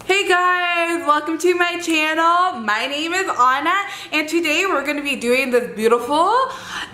Hey guys, welcome to my channel. My name is Anna and today we're going to be doing this beautiful,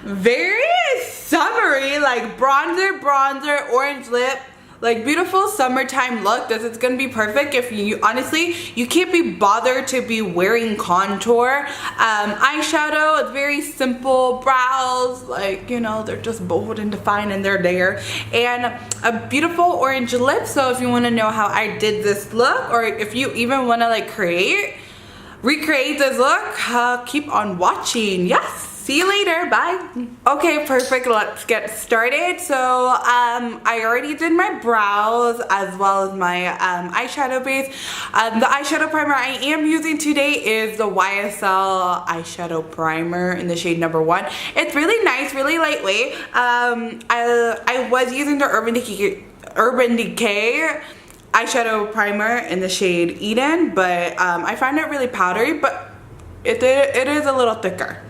very summery, like bronzer, orange lip, like beautiful summertime look. This is going to be perfect if you, honestly, you can't be bothered to be wearing contour. Eyeshadow, it's very simple. Brows, like, you know, they're just bold and defined and they're there. And a beautiful orange lip. So if you want to know how I did this look, or if you even want to like recreate this look, keep on watching. Yes. See you later, bye. Okay, perfect, let's get started. So I already did my brows as well as my eyeshadow base. The eyeshadow primer I am using today is the YSL eyeshadow primer in the shade number 1. It's really nice, really lightweight. I was using the Urban Decay eyeshadow primer in the shade Eden, but I find it really powdery, but it is a little thicker.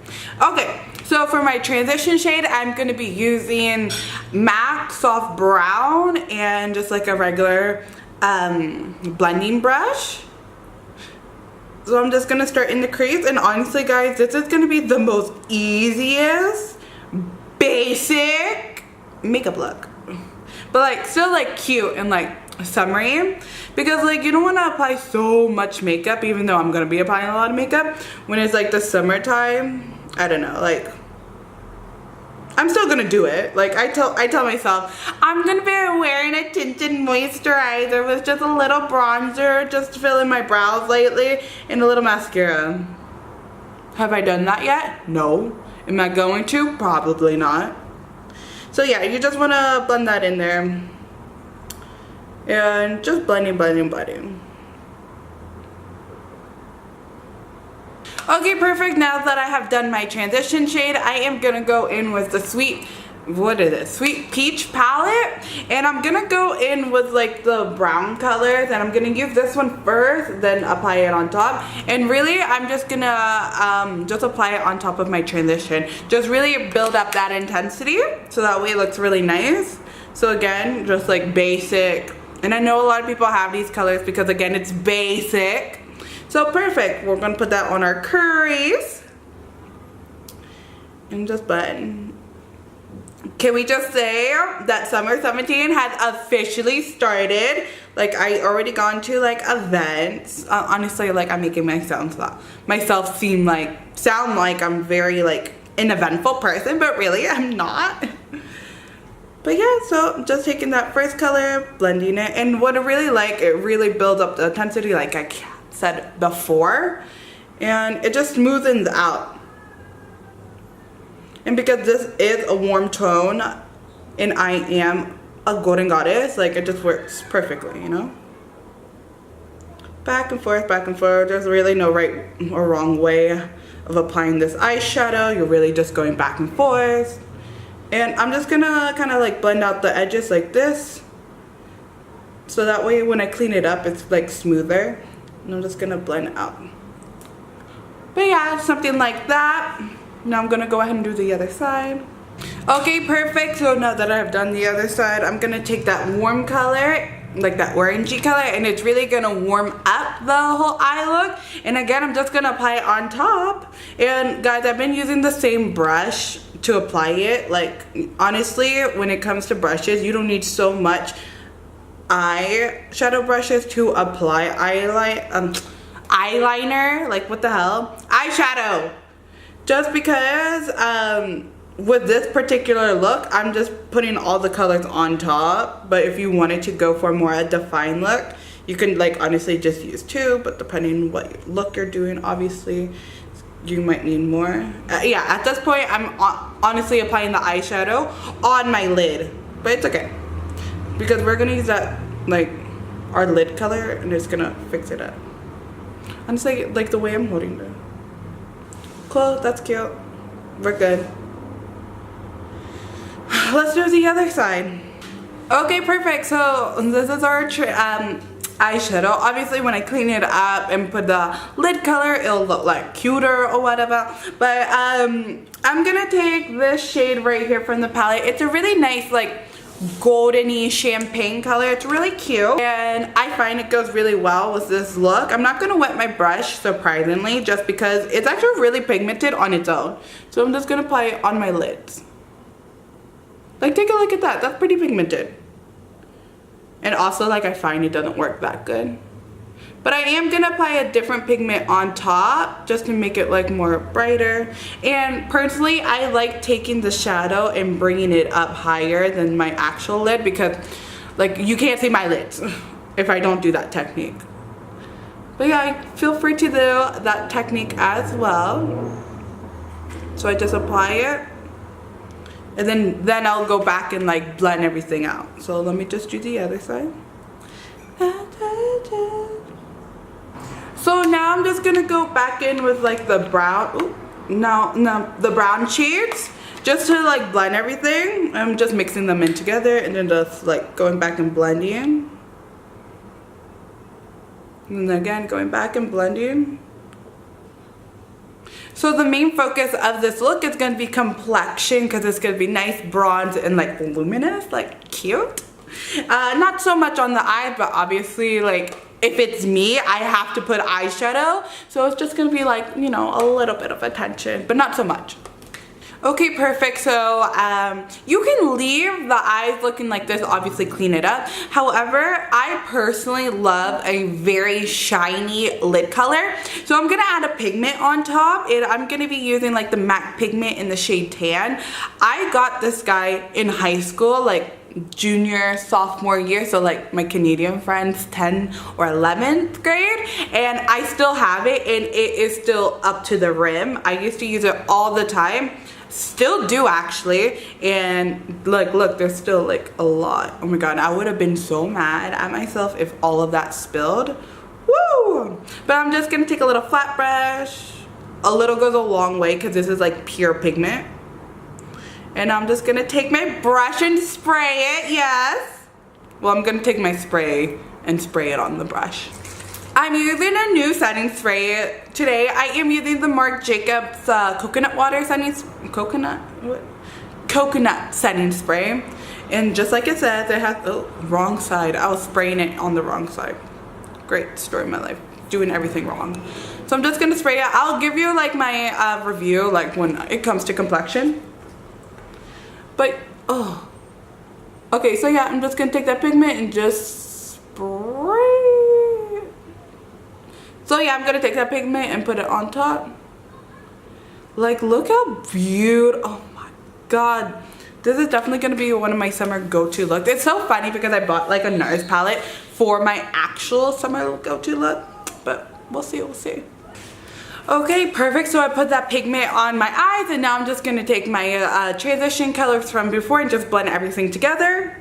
Okay, so for my transition shade, I'm going to be using MAC Soft Brown and just like a regular blending brush. So I'm just going to start in the crease, and honestly guys, this is going to be the most easiest basic makeup look, but like still like cute and like summery, because like you don't want to apply so much makeup, even though I'm gonna be applying a lot of makeup when it's like the summertime. I don't know, like I'm still gonna do it. Like I tell myself I'm gonna be wearing a tinted moisturizer with just a little bronzer just to fill in my brows lately and a little mascara. Have I done that yet? No. Am I going to? Probably not. So yeah, you just want to blend that in there and just blending. Okay, perfect. Now that I have done my transition shade, I am gonna go in with the Sweet Peach palette, and I'm gonna go in with like the brown colors, and I'm gonna use this one first, then apply it on top. And really, I'm just gonna just apply it on top of my transition. Just really build up that intensity, so that way it looks really nice. So again, just like basic. And I know a lot of people have these colors because again, it's basic. So perfect. We're gonna put that on our crease and just blend. Can we just say that summer 17 has officially started? Like I already gone to like events. Honestly, like I'm making sound like I'm very like an eventful person, but really I'm not. But yeah, so just taking that first color, blending it, and what I really like, it really builds up the intensity like I said before, and it just smoothens out. And because this is a warm tone and I am a golden goddess, like it just works perfectly, you know? Back and forth, there's really no right or wrong way of applying this eyeshadow. You're really just going back and forth. And I'm just gonna kind of like blend out the edges like this, so that way when I clean it up, it's like smoother. And I'm just gonna blend out. But yeah, something like that. Now I'm gonna go ahead and do the other side. Okay, perfect. So now that I've done the other side, I'm gonna take that warm color, like that orangey color, and it's really gonna warm up the whole eye look. And again, I'm just gonna apply it on top. And guys, I've been using the same brush to apply it. Like honestly, when it comes to brushes, you don't need so much eyeshadow brushes to apply eyeliner. Like what the hell? Eyeshadow. Just because with this particular look, I'm just putting all the colors on top. But if you wanted to go for more a defined look, you can like honestly just use 2, but depending what look you're doing, obviously you might need more. Yeah, at this point I'm honestly applying the eyeshadow on my lid, but it's okay because we're gonna use that like our lid color, and it's gonna fix it up. Honestly, like the way I'm holding it. Cool, that's cute. We're good. Let's do the other side. Okay, perfect. So this is our eyeshadow. Obviously when I clean it up and put the lid color, it'll look like cuter or whatever. But I'm gonna take this shade right here from the palette. It's a really nice like goldeny champagne color. It's really cute and I find it goes really well with this look. I'm not gonna wet my brush, surprisingly, just because it's actually really pigmented on its own. So I'm just gonna apply it on my lids. Like, take a look at that. That's pretty pigmented. And also, like, I find it doesn't work that good. But I am gonna apply a different pigment on top just to make it like more brighter. And personally, I like taking the shadow and bringing it up higher than my actual lid because like you can't see my lids if I don't do that technique. But yeah, feel free to do that technique as well. So I just apply it. And then I'll go back and like blend everything out. So let me just do the other side. So now I'm just gonna go back in with like the brown, the brown shades, just to like blend everything. I'm just mixing them in together and then just like going back and blending. And then again, going back and blending. So the main focus of this look is going to be complexion because it's going to be nice bronze and like luminous, like cute. Not so much on the eyes, but obviously like if it's me, I have to put eyeshadow. So it's just going to be like, you know, a little bit of attention, but not so much. Okay, perfect. So you can leave the eyes looking like this, obviously clean it up. However, I personally love a very shiny lid color. So I'm gonna add a pigment on top and I'm gonna be using like the MAC pigment in the shade Tan. I got this guy in high school, like junior, sophomore year, so like my Canadian friends 10 or 11th grade, and I still have it and it is still up to the rim. I used to use it all the time. Still do actually, and like look, there's still like a lot. Oh my god, I would have been so mad at myself if all of that spilled. Woo! But I'm just gonna take a little flat brush. A little goes a long way because this is like pure pigment. And I'm just gonna take my brush and spray it, yes. Well, I'm gonna take my spray and spray it on the brush. I'm using a new setting spray today. I am using the Marc Jacobs coconut setting spray. And just like it says, it has, oh, wrong side. I was spraying it on the wrong side. Great story of my life, doing everything wrong. So I'm just gonna spray it. I'll give you like my review like when it comes to complexion. But, oh. Okay, so yeah, I'm just gonna take that pigment and just spray. So yeah, I'm gonna take that pigment and put it on top. Like, look how beautiful. Oh my god. This is definitely gonna be one of my summer go-to looks. It's so funny because I bought like a NARS palette for my actual summer go-to look. But we'll see, we'll see. Okay, perfect. So I put that pigment on my eyes and now I'm just gonna take my transition colors from before and just blend everything together.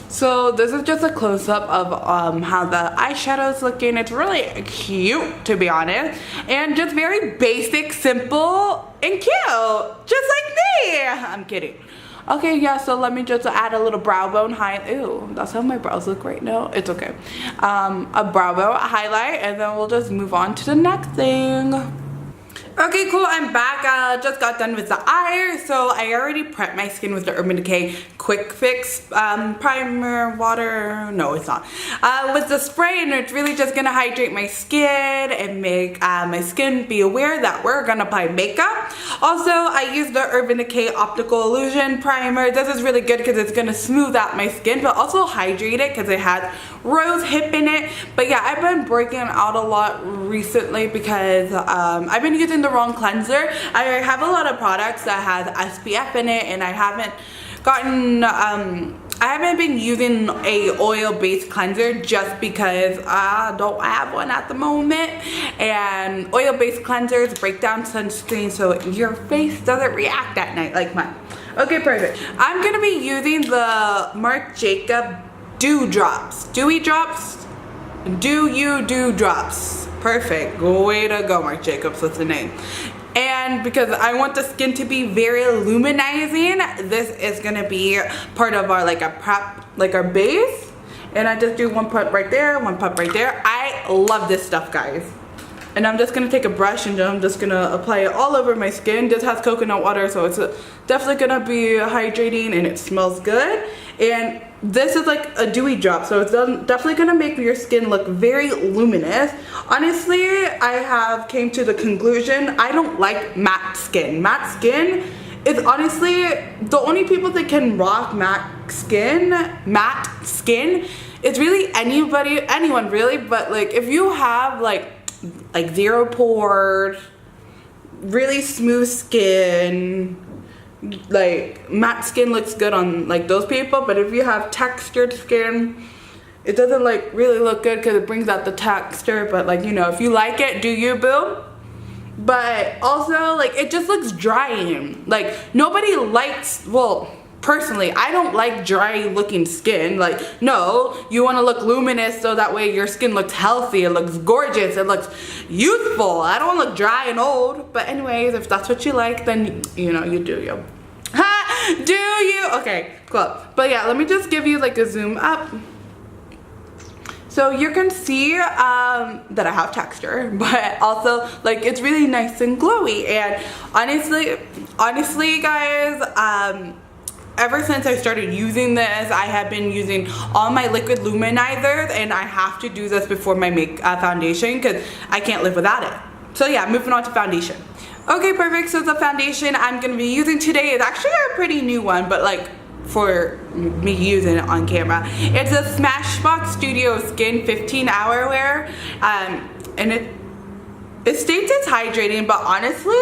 So this is just a close-up of how the eyeshadow is looking. It's really cute, to be honest, and just very basic, simple, and cute, just like me. I'm kidding. Okay, yeah, so let me just add a little brow bone highlight. Ew, that's how my brows look right now. It's okay. A brow bone highlight, and then we'll just move on to the next thing. Okay, cool, I'm back. Just got done with the eye. So I already prepped my skin with the Urban Decay Quick Fix primer water. No, it's not. With the spray, and it's really just gonna hydrate my skin and make my skin be aware that we're gonna apply makeup. Also, I used the Urban Decay Optical Illusion primer. This is really good because it's gonna smooth out my skin, but also hydrate it because it has rose hip in it. But yeah, I've been breaking out a lot recently because I've been using the wrong cleanser. I have a lot of products that has SPF in it, and I haven't gotten I haven't been using a oil-based cleanser just because I don't have one at the moment, and oil-based cleansers break down sunscreen so your face doesn't react at night like mine. Okay, perfect. I'm gonna be using the Marc Jacobs Dewy Drops. Perfect. Way to go, Marc Jacobs. That's the name. And because I want the skin to be very luminizing, this is gonna be part of our our base. And I just do one pump right there, one pump right there. I love this stuff, guys. And I'm just gonna take a brush and I'm just gonna apply it all over my skin. This has coconut water, so it's definitely gonna be hydrating and it smells good. And this is like a dewy drop, so it's definitely gonna make your skin look very luminous. Honestly, I came to the conclusion I don't like matte skin. Matte skin is honestly the only people that can rock matte skin. It's really anyone really, but like if you have like zero pores, really smooth skin, like matte skin looks good on like those people. But if you have textured skin, it doesn't like really look good because it brings out the texture. But like, you know, if you like it, do you, boo? But also like it just looks drying. Like nobody likes, well, personally, I don't like dry looking skin. Like, no, you want to look luminous so that way your skin looks healthy, it looks gorgeous, it looks youthful. I don't want to look dry and old. But anyways, if that's what you like, then you know, you do you. Ha! Do you? Okay, cool. But yeah, let me just give you like a zoom up. So you can see that I have texture, but also like it's really nice and glowy. And honestly guys, ever since I started using this, I have been using all my liquid luminizers, and I have to do this before my foundation because I can't live without it. So yeah, moving on to foundation. Okay, perfect. So the foundation I'm going to be using today is actually a pretty new one, but like for me using it on camera. It's a Smashbox Studio Skin 15-hour wear, and it states it's hydrating, but honestly,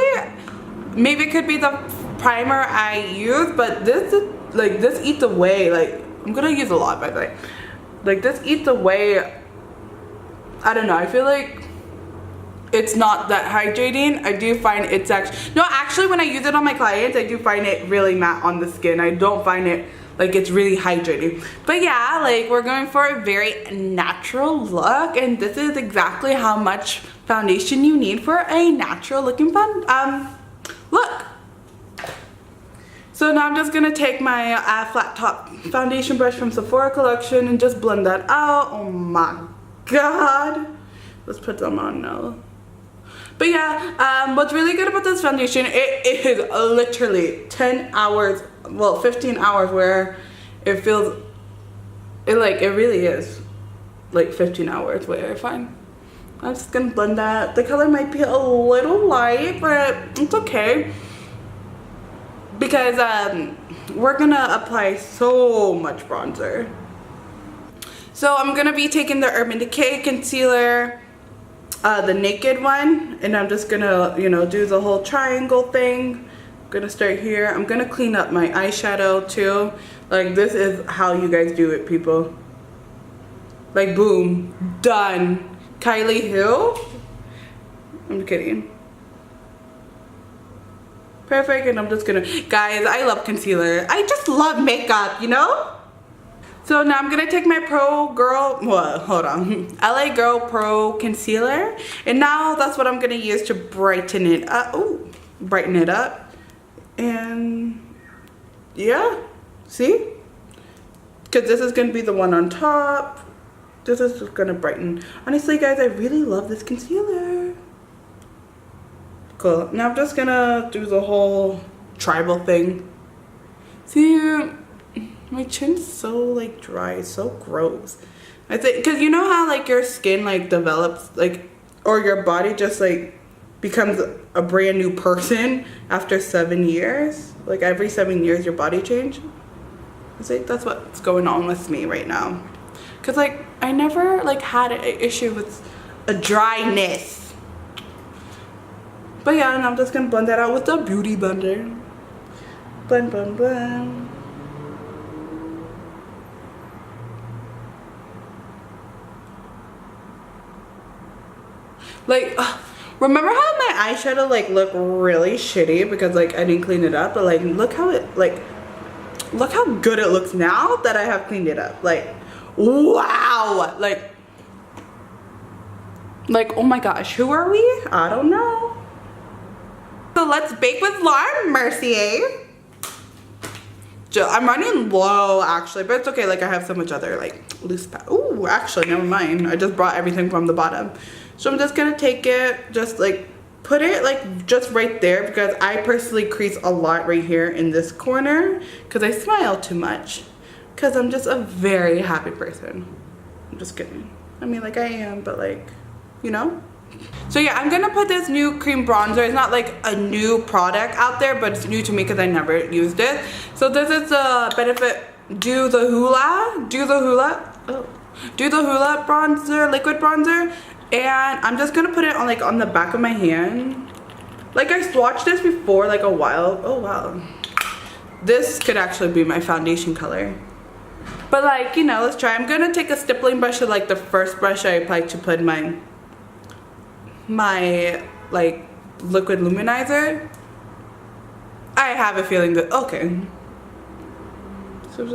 maybe it could be the primer I use, but this eats away. Like, I'm gonna use a lot, by the way. Like, this eats away. I don't know, I feel like it's not that hydrating. I do find it's actually when I use it on my clients, I do find it really matte on the skin. I don't find it like it's really hydrating. But yeah, like we're going for a very natural look, and this is exactly how much foundation you need for a natural looking look. So now I'm just gonna take my flat top foundation brush from Sephora collection and just blend that out. Oh my god. Let's put them on now. But yeah, what's really good about this foundation, it is literally 10 hours, well 15 hours where it really is like 15 hours wear. Fine. I'm just gonna blend that. The color might be a little light, but it's okay. Because we're gonna apply so much bronzer. So I'm gonna be taking the Urban Decay concealer, the Naked one, and I'm just gonna, you know, do the whole triangle thing. I'm gonna start here. I'm gonna clean up my eyeshadow too. Like, this is how you guys do it, people. Like, boom, done. Kylie Hill? I'm kidding. Perfect. And I'm just gonna, guys, I love concealer. I just love makeup, you know? So now I'm gonna take my LA Girl Pro concealer, and now that's what I'm gonna use to brighten it up. Ooh, brighten it up. And yeah, see? Because this is gonna be the one on top. This is just gonna brighten. Honestly, guys, I really love this concealer. Cool. Now I'm just gonna do the whole tribal thing. See, my chin's so like dry, so gross. I think because you know how like your skin like develops, like, or your body just like becomes a brand new person after 7 years. Like every 7 years your body changes. I think that's what's going on with me right now. Cause like I never like had an issue with a dryness. But yeah, and I'm just gonna blend that out with the Beauty Blender. Blend, blend, blend. Like, remember how my eyeshadow like looked really shitty because like I didn't clean it up? But like, look how good it looks now that I have cleaned it up. Like, wow. Like, oh my gosh, who are we? I don't know. So let's bake with Laura Mercier. I'm running low actually, but it's okay. Like I have so much other like loose powder. Ooh, Ooh, actually, never mind. I just brought everything from the bottom. So I'm just gonna take it, just like put it like just right there, because I personally crease a lot right here in this corner because I smile too much, because I'm just a very happy person. I'm just kidding. I mean, like, I am, but like, you know. So yeah, I'm gonna put this new cream bronzer. It's not like a new product out there, but it's new to me because I never used it. So this is the Benefit Do the Hula bronzer, liquid bronzer, and I'm just gonna put it on like on the back of my hand. Like, I swatched this before like a while. Oh wow, this could actually be my foundation color. But like, you know, let's try. I'm gonna take a stippling brush, to like the first brush I applied to put my like liquid luminizer. I have a feeling that, okay. So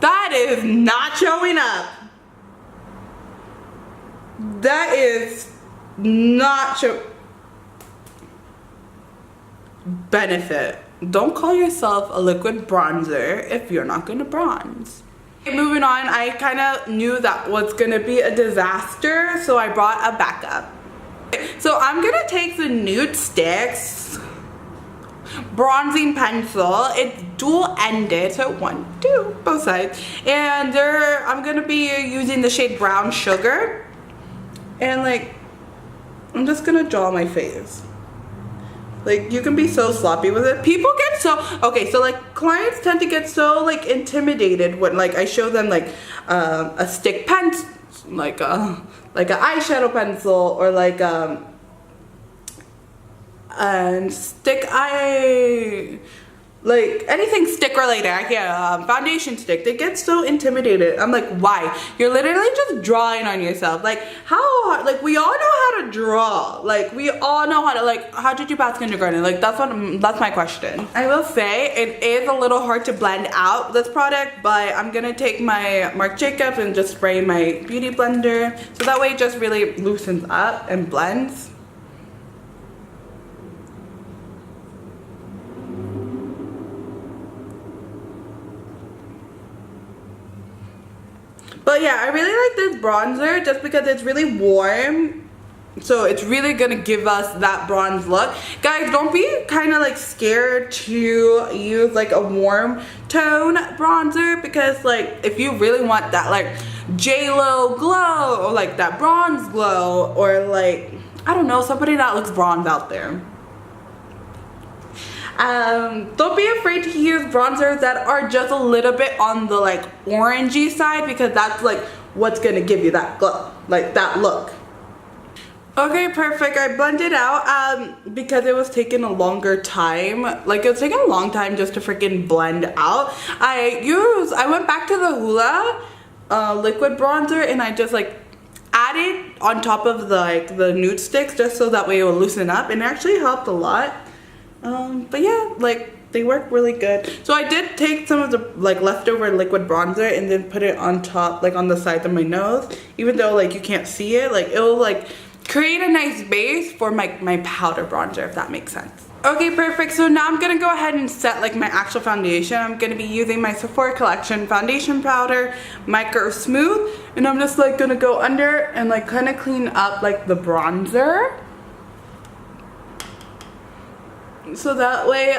that is not showing up. That is not show. Benefit. Don't call yourself a liquid bronzer if you're not gonna bronze. Moving on, I kind of knew that was gonna be a disaster, so I brought a backup. So I'm gonna take the Nude Sticks bronzing pencil. It's dual-ended, so 1, 2, both sides. And I'm gonna be using the shade Brown Sugar. And like, I'm just gonna draw my face. Like, you can be so sloppy with it. People get so, okay, so like clients tend to get so like intimidated when like I show them like a stick pencil, like an eyeshadow pencil, or like and stick eye, like anything stick related. I can't, foundation stick. They get so intimidated. I'm like, why? You're literally just drawing on yourself. Like, how hard? Like, we all know how to draw. Like, we all know how to, like, how did you pass kindergarten? Like, that's my question. I will say it is a little hard to blend out this product, but I'm gonna take my Marc Jacobs and just spray my beauty blender, so that way it just really loosens up and blends. But yeah, I really like this bronzer just because it's really warm. So it's really gonna give us that bronze look. Guys, don't be kind of like scared to use like a warm tone bronzer, because like if you really want that like J-Lo glow, or like that bronze glow, or like, I don't know, somebody that looks bronze out there. Don't be afraid to use bronzers that are just a little bit on the like orangey side, because that's like what's gonna give you that glow, like that look. Okay, perfect. I blended out because it was taking a longer time. Like, it was taking a long time just to freaking blend out. I went back to the Hoola liquid bronzer, and I just like added on top of the nude sticks, just so that way it will loosen up, and it actually helped a lot. But yeah, like, they work really good. So I did take some of the like leftover liquid bronzer and then put it on top, like on the sides of my nose, even though like you can't see it. Like, it'll like create a nice base for my powder bronzer, if that makes sense. Okay, perfect. So now I'm gonna go ahead and set like my actual foundation. I'm gonna be using my Sephora Collection foundation powder, Micro Smooth, and I'm just like gonna go under and like kind of clean up like the bronzer, so that way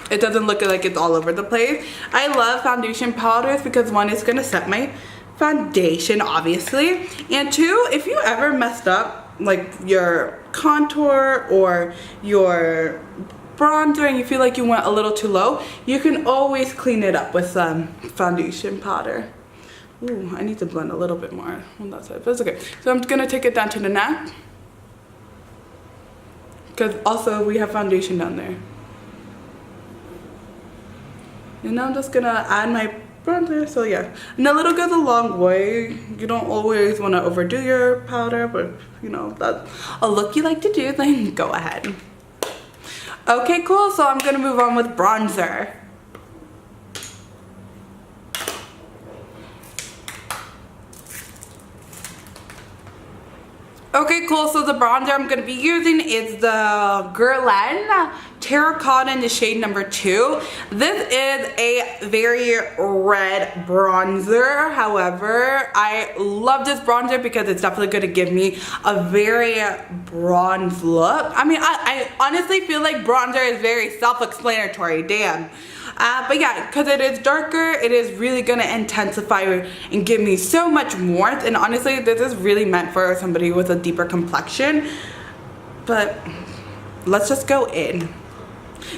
it doesn't look like it's all over the place. I love foundation powders because, one, it's gonna set my foundation, obviously, and two, if you ever messed up like your contour or your bronzer and you feel like you went a little too low, you can always clean it up with some foundation powder. Ooh, I need to blend a little bit more on that side, but it's okay. So I'm gonna take it down to the neck, because also we have foundation down there. And now I'm just gonna add my bronzer. So yeah, and a little goes a long way. You don't always want to overdo your powder, but you know, that's a look you like to do, then go ahead. Okay, cool. So I'm gonna move on with bronzer. Okay, cool. So the bronzer I'm going to be using is the Guerlain Terracotta in the shade number 2. This is a very red bronzer. However, I love this bronzer because it's definitely going to give me a very bronze look. I mean, I honestly feel like bronzer is very self-explanatory. Damn. But yeah, because it is darker, it is really going to intensify and give me so much warmth. And honestly, this is really meant for somebody with a deeper complexion. But let's just go in.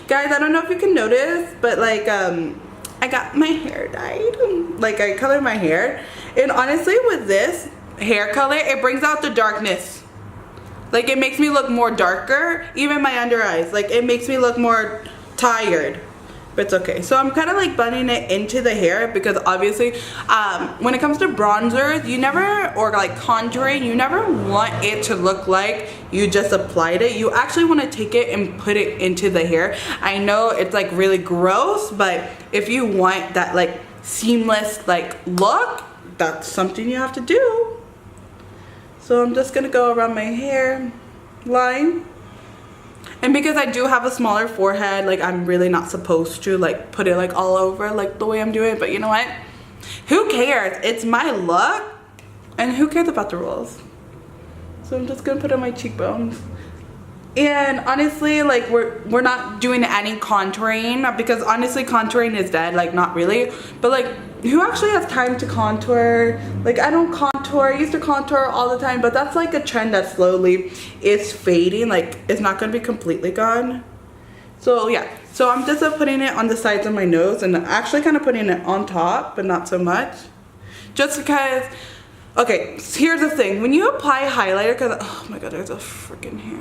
Guys, I don't know if you can notice, but like, I got my hair dyed. Like, I colored my hair. And honestly, with this hair color, it brings out the darkness. Like, it makes me look more darker. Even my under eyes. Like, it makes me look more tired. But it's okay. So I'm kind of like blending it into the hair because obviously when it comes to bronzers, you never, or like contouring, you never want it to look like you just applied it. You actually want to take it and put it into the hair. I know it's like really gross, but if you want that like seamless like look, that's something you have to do. So I'm just gonna go around my hair line. And because I do have a smaller forehead, like I'm really not supposed to like put it like all over like the way I'm doing it. But you know what? Who cares? It's my look. And who cares about the rules? So I'm just gonna put on my cheekbones. And honestly, like we're not doing any contouring because honestly contouring is dead, like not really. But like who actually has time to contour? Like I don't contour. I used to contour all the time, but that's like a trend that slowly is fading. Like it's not gonna be completely gone. So yeah, so I'm just putting it on the sides of my nose and actually kind of putting it on top, but not so much. Just because, okay, here's the thing. When you apply highlighter, because, oh my god, there's a freaking hair.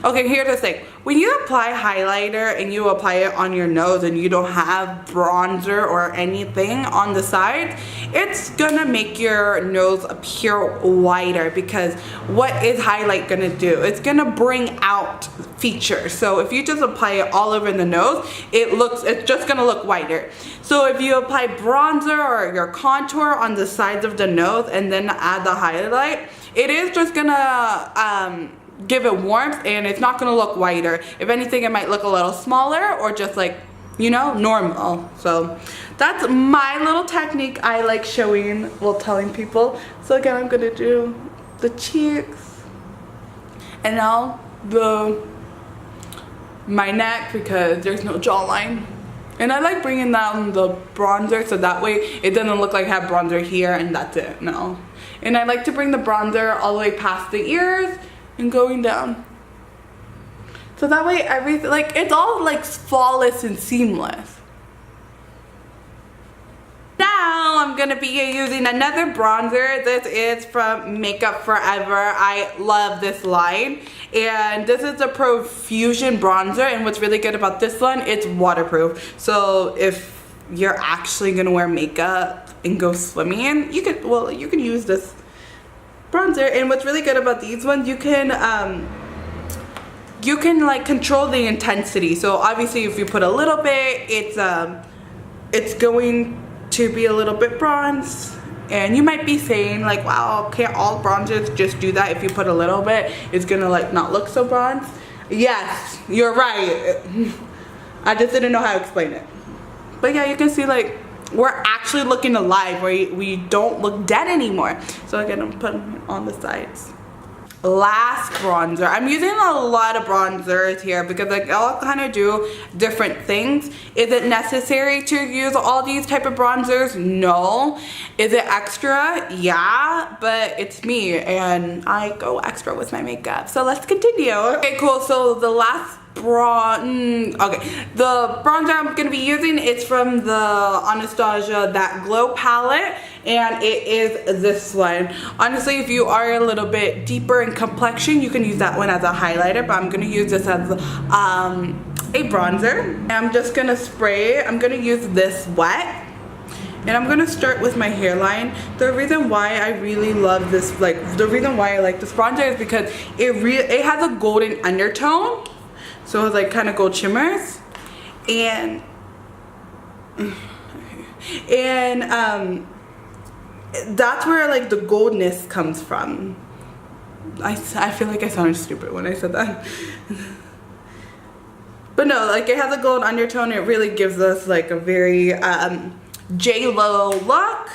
Okay, here's the thing. When you apply highlighter and you apply it on your nose and you don't have bronzer or anything on the sides, it's gonna make your nose appear wider because what is highlight gonna do? It's gonna bring out features. So if you just apply it all over the nose, it's just gonna look whiter. So if you apply bronzer or your contour on the sides of the nose and then add the highlight, it is just gonna give it warmth and it's not gonna look whiter. If anything, it might look a little smaller or just like, you know, normal. So that's my little technique I like showing, well, telling people. So again, I'm gonna do the cheeks and now my neck because there's no jawline. And I like bringing down the bronzer so that way it doesn't look like I have bronzer here and that's it. No. And I like to bring the bronzer all the way past the ears and going down. So that way everything, like it's all like flawless and seamless. Now I'm gonna be using another bronzer. This is from Makeup Forever. I love this line. And this is a Profusion bronzer. And what's really good about this one, it's waterproof. So if you're actually gonna wear makeup and go swimming, you can use this bronzer. And what's really good about these ones, you can like control the intensity. So obviously if you put a little bit, it's going to be a little bit bronze. And you might be saying like, wow, can't all bronzers just do that? If you put a little bit, it's gonna like not look so bronze. Yes, you're right. I just didn't know how to explain it. But yeah, you can see like we're actually looking alive. We don't look dead anymore. So again, I'm putting it on the sides. Last bronzer. I'm using a lot of bronzers here because like all kind of do different things. Is it necessary to use all these type of bronzers? No. Is it extra? Yeah, but it's me and I go extra with my makeup. So let's continue. Okay, cool. So the last the bronzer I'm gonna be using is from the Anastasia That Glow palette, and it is this one. Honestly, if you are a little bit deeper in complexion, you can use that one as a highlighter, but I'm gonna use this as a bronzer. And I'm just gonna spray it. I'm gonna use this wet. And I'm gonna start with my hairline. The reason why I really love this, like the reason why I like this bronzer is because it has a golden undertone. So it's like kind of gold shimmers, and that's where like the goldness comes from. I feel like I sounded stupid when I said that. But no, like it has a gold undertone. It really gives us like a very J-Lo look.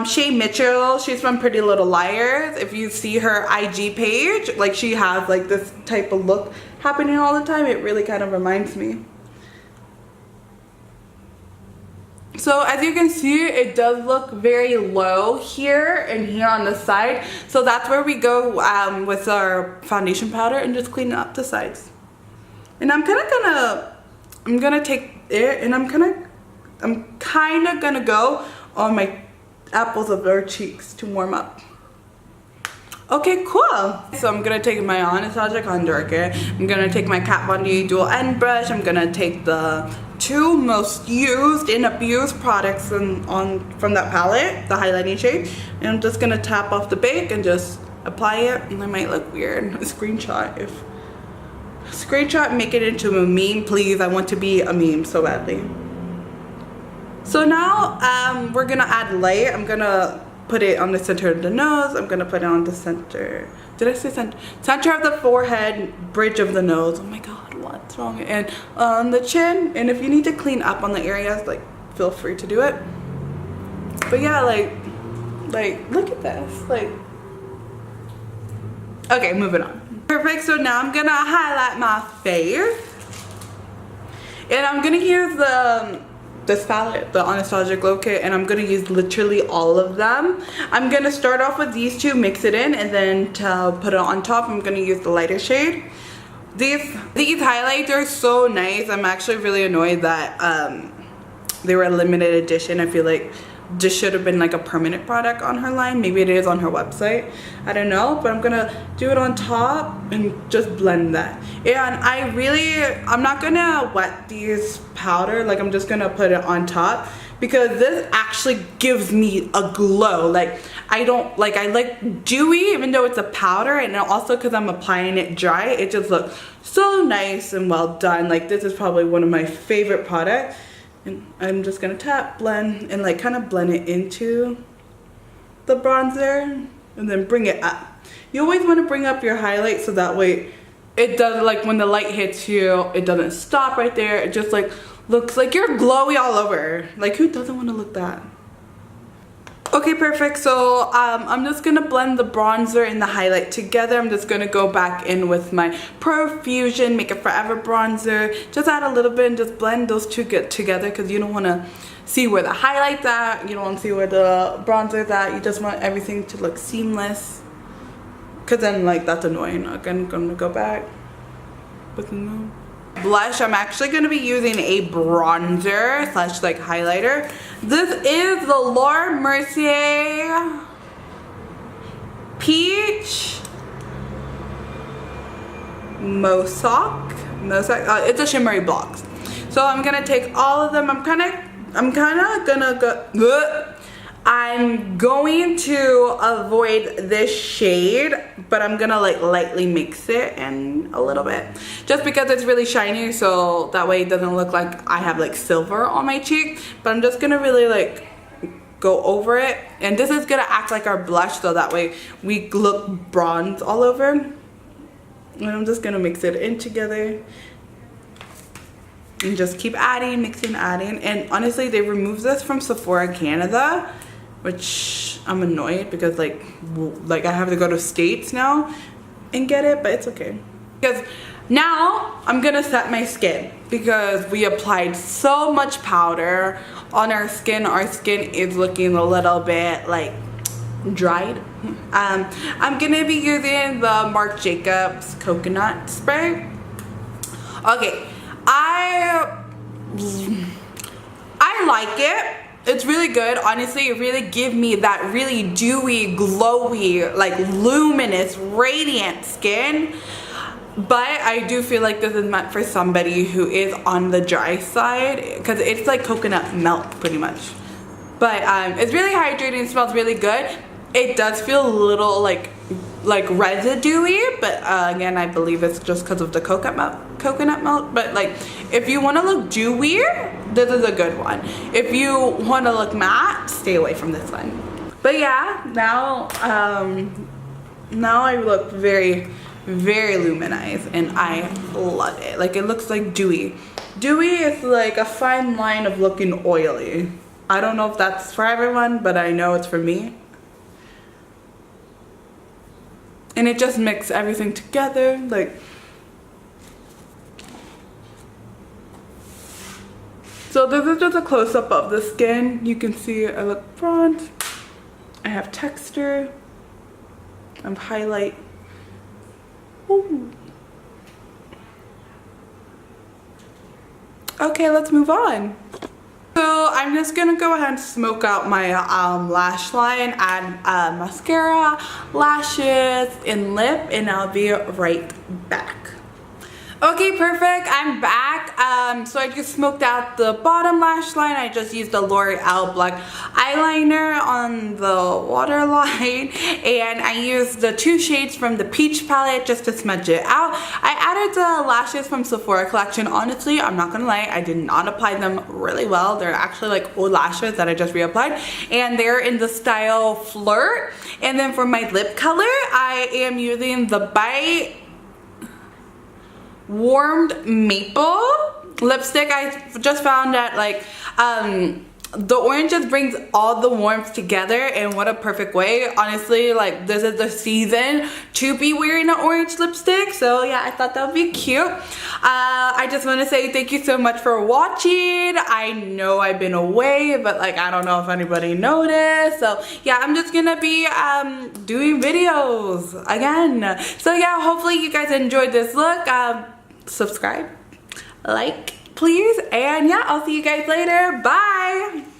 Shay Mitchell, she's from Pretty Little Liars. If you see her IG page, like she has like this type of look happening all the time. It really kind of reminds me. So as you can see, it does look very low here and here on the side. So that's where we go with our foundation powder and just clean up the sides. And I'm gonna take it and I'm kind of gonna go on my apples of our cheeks to warm up. Okay, cool. So I'm gonna take my Anastasia contour kit. I'm gonna take my Kat Von D dual end brush. I'm gonna take the 2 most used and abused products from that palette, the highlighting shade, and I'm just gonna tap off the bake and just apply it. And it might look weird. Screenshot, make it into a meme, please. I want to be a meme so badly. So now we're gonna add light. I'm gonna put it on the center of the nose. I'm gonna put it on the center. Did I say center? Center of the forehead, bridge of the nose. Oh my god, what's wrong? And on the chin. And if you need to clean up on the areas, like feel free to do it. But yeah, like look at this. Like, okay, moving on. Perfect. So now I'm gonna highlight my face, and I'm gonna use this palette, the Anastasia Glow Kit, and I'm gonna use literally all of them. I'm gonna start off with these 2, mix it in, and then to put it on top, I'm gonna use the lighter shade. These highlights are so nice. I'm actually really annoyed that they were a limited edition. I feel like this should have been like a permanent product on her line. Maybe it is on her website, I don't know, but I'm gonna do it on top and just blend that. And I'm not gonna wet these powder, like I'm just gonna put it on top because this actually gives me a glow. Like I like dewy even though it's a powder, and also because I'm applying it dry, it just looks so nice and well done. Like this is probably one of my favorite products. And I'm just gonna tap, blend, and like kind of blend it into the bronzer and then bring it up. You always want to bring up your highlight so that way it doesn't, like when the light hits you, it doesn't stop right there. It just like looks like you're glowy all over. Like who doesn't want to look that? Okay, perfect. So I'm just gonna blend the bronzer and the highlight together. I'm just gonna go back in with my Profusion Make It Forever bronzer. Just add a little bit and just blend those 2 get together because you don't want to see where the highlight's at. You don't want to see where the bronzer's at. You just want everything to look seamless. Because then like that's annoying. Again, I'm gonna go back with the blush. I'm actually going to be using a bronzer / like highlighter. This is the Laura Mercier Peach Mosaic. It's a shimmery block. So I'm gonna take all of them. I'm going to avoid this shade, but I'm gonna like lightly mix it in a little bit just because it's really shiny, so that way it doesn't look like I have like silver on my cheek. But I'm just gonna really like go over it, and this is gonna act like our blush, so that way we look bronze all over. And I'm just gonna mix it in together and just keep adding, mixing, adding. And honestly, they removed this from Sephora Canada, which I'm annoyed because like I have to go to States now and get it, but it's okay. Because now I'm gonna set my skin because we applied so much powder on our skin. Our skin is looking a little bit like dried. I'm gonna be using the Marc Jacobs coconut spray. Okay, I like it. It's really good. Honestly, it really gives me that really dewy, glowy, like luminous, radiant skin. But I do feel like this is meant for somebody who is on the dry side because it's like coconut milk pretty much. But it's really hydrating, smells really good. It does feel a little like residuey, but again, I believe it's just because of the coconut milk. But like, if you want to look dewy, this is a good one. If you want to look matte, stay away from this one. But yeah, now I look very, very luminized, and I love it. Like, it looks like dewy. Dewy is like a fine line of looking oily. I don't know if that's for everyone, but I know it's for me. And it just mixes everything together, like. So this is just a close-up of the skin. You can see I look bronze. I have texture. I have highlight. Ooh. Okay, let's move on. So I'm just gonna go ahead and smoke out my lash line, add mascara, lashes, and lip, and I'll be right back. Okay, perfect. I'm back. So I just smoked out the bottom lash line. I just used the L'Oreal black eyeliner on the waterline, and I used the 2 shades from the peach palette just to smudge it out. I added the lashes from Sephora collection. Honestly, I'm not gonna lie, I did not apply them really well. They're actually like old lashes that I just reapplied, and they're in the style Flirt. And then for my lip color, I am using the Bite Warmed Maple lipstick. I just found that like the orange just brings all the warmth together in what a perfect way. Honestly, like, this is the season to be wearing an orange lipstick, so yeah, I thought that would be cute. I just want to say thank you so much for watching. I know I've been away, but like, I don't know if anybody noticed, so yeah, I'm just gonna be doing videos again. So yeah, hopefully you guys enjoyed this look. Subscribe, like, please, and yeah, I'll see you guys later. Bye.